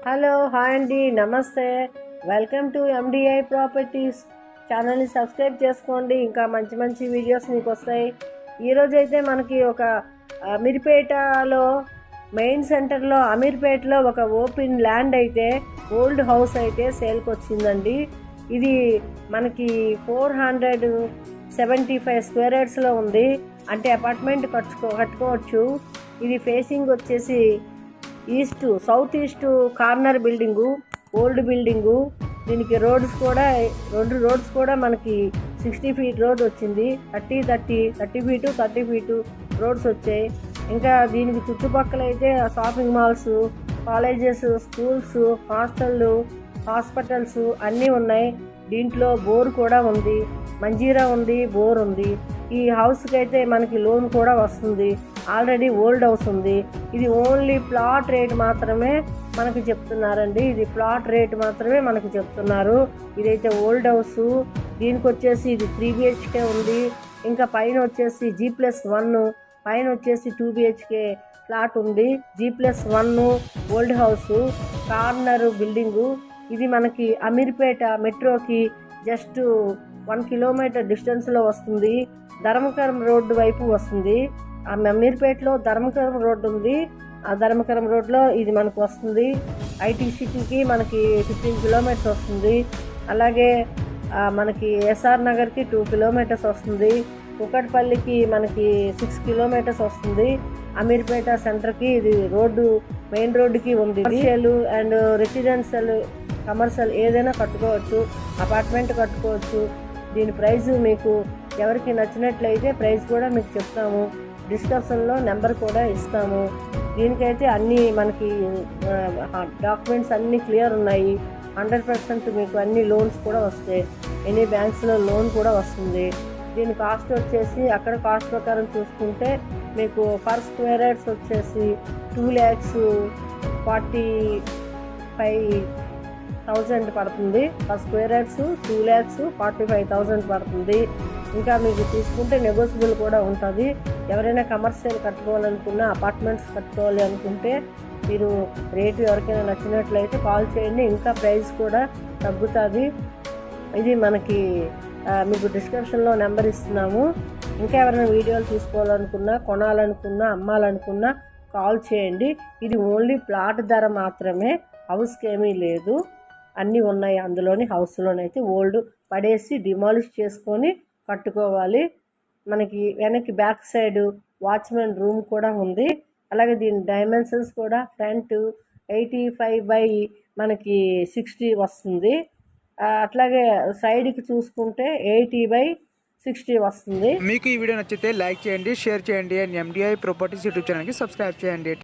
Hello hi అండి, నమస్తే. Welcome to MDI properties. ఛానల్ని సబ్స్క్రైబ్ చేసుకోండి, ఇంకా మంచి మంచి వీడియోస్ మీకు వస్తాయి. ఈరోజు అయితే మనకి ఒక అమీర్పేటలో మెయిన్ సెంటర్లో అమీర్పేటలో ఒక ఓపెన్ ల్యాండ్ అయితే ఓల్డ్ హౌస్ అయితే సేల్కి వచ్చిందండి. ఇది మనకి 475 స్క్వేర్ యార్డ్స్లో ఉంది. అంటే అపార్ట్మెంట్ కట్టుకోవచ్చు. ఇది ఫేసింగ్ వచ్చేసి south east corner building, old building. దీనికి రోడ్స్ కూడా 2 రోడ్స్ కూడా మనకి 60 ఫీట్ రోడ్ వచ్చింది. 30 ఫీటు 30 ఫీటు రోడ్స్ వచ్చాయి. ఇంకా దీనికి చుట్టుపక్కల అయితే shopping malls, colleges, schools, hospitals అన్నీ ఉన్నాయి. దీంట్లో బోర్ కూడా ఉంది, మంజీరా ఉంది, బోర్ ఉంది. ఈ హౌస్కి అయితే మనకి లోన్ కూడా వస్తుంది. ఆల్రెడీ ఓల్డ్ హౌస్ ఉంది. ఇది ఓన్లీ ప్లాట్ రేట్ మాత్రమే మనకి చెప్తున్నారండి. ఇది ప్లాట్ రేట్ మాత్రమే మనకి చెప్తున్నారు. ఇదైతే ఓల్డ్ హౌస్. దీనికి వచ్చేసి ఇది 3 BHK ఉంది. ఇంకా పైన వచ్చేసి G+1, పైన వచ్చేసి 2 BHK ఫ్లాట్ ఉంది. G+1 old house, corner building. ఇది మనకి అమీర్పేట మెట్రోకి జస్ట్ 1 కిలోమీటర్ డిస్టెన్స్లో వస్తుంది. ధర్మకరం రోడ్డు వైపు వస్తుంది. ఆ అమీర్పేటలో ధర్మకరం రోడ్డు ఉంది. ఆ ధర్మకరం రోడ్లో ఇది మనకు వస్తుంది. ఐటీ సిటీకి మనకి 15 కిలోమీటర్స్ వస్తుంది. అలాగే మనకి ఎస్ఆర్ నగర్కి 2 కిలోమీటర్స్ వస్తుంది. కుకట్పల్లికి మనకి 6 కిలోమీటర్స్ వస్తుంది. అమీర్పేట సెంటర్కి ఇది రోడ్డు మెయిన్ రోడ్డుకి ఉంది. కమర్షియల్ అండ్ రెసిడెన్షియల్, కమర్షియల్ ఏదైనా కట్టుకోవచ్చు, అపార్ట్మెంట్ కట్టుకోవచ్చు. దీని ప్రైస్ మీకు ఎవరికి నచ్చినట్లయితే ప్రైస్ కూడా మీకు చెప్తాము. డిస్క్రిప్షన్లో నెంబర్ కూడా ఇస్తాము. దీనికైతే అన్నీ మనకి డాక్యుమెంట్స్ అన్నీ క్లియర్ ఉన్నాయి. 100% మీకు అన్ని లోన్స్ కూడా వస్తాయి. ఎనీ బ్యాంక్స్లో లోన్ కూడా వస్తుంది. దీని కాస్ట్ వచ్చేసి అక్కడ కాస్ట్ ప్రకారం చూసుకుంటే మీకు పర్ స్క్వేర్ యార్డ్స్ వచ్చేసి 2,45,000 పడుతుంది. పర్ స్క్వేర్ యార్డ్స్ 2,45,000 పడుతుంది. ఇంకా మీకు తీసుకుంటే నెగోషియబుల్ కూడా ఉంటుంది. ఎవరైనా కమర్షియల్ కట్టుకోవాలనుకున్నా, అపార్ట్మెంట్స్ కట్టుకోవాలి అనుకుంటే మీరు రేటు ఎవరికైనా నచ్చినట్లయితే కాల్ చేయండి. ఇంకా ప్రైస్ కూడా తగ్గుతుంది. ఇది మనకి మీకు డిస్క్రిప్షన్లో నెంబర్ ఇస్తున్నాము. ఇంకా ఎవరైనా వీడియోలు తీసుకోవాలనుకున్నా, కొనాలనుకున్నా, అమ్మాలనుకున్నా కాల్ చేయండి. ఇది ఓన్లీ ప్లాట్ ధర మాత్రమే, హౌస్కి ఏమీ లేదు. అన్నీ ఉన్నాయి అందులోని. హౌస్లోనైతే ఓల్డ్ పడేసి డిమాలిష్ చేసుకొని కట్టుకోవాలి. మనకి వెనక్కి బ్యాక్ సైడ్ వాచ్మెన్ రూమ్ కూడా ఉంది. అలాగే దీని డైమెన్షన్స్ కూడా ఫ్రంట్ 85/60 వస్తుంది. అట్లాగే సైడ్కి చూసుకుంటే 80/60 వస్తుంది. మీకు ఈ వీడియో నచ్చితే లైక్ చేయండి, షేర్ చేయండి అండ్ ఎండిఐ ప్రాపర్టీస్ యూట్యూబ్ ఛానల్కి సబ్స్క్రైబ్ చేయండి.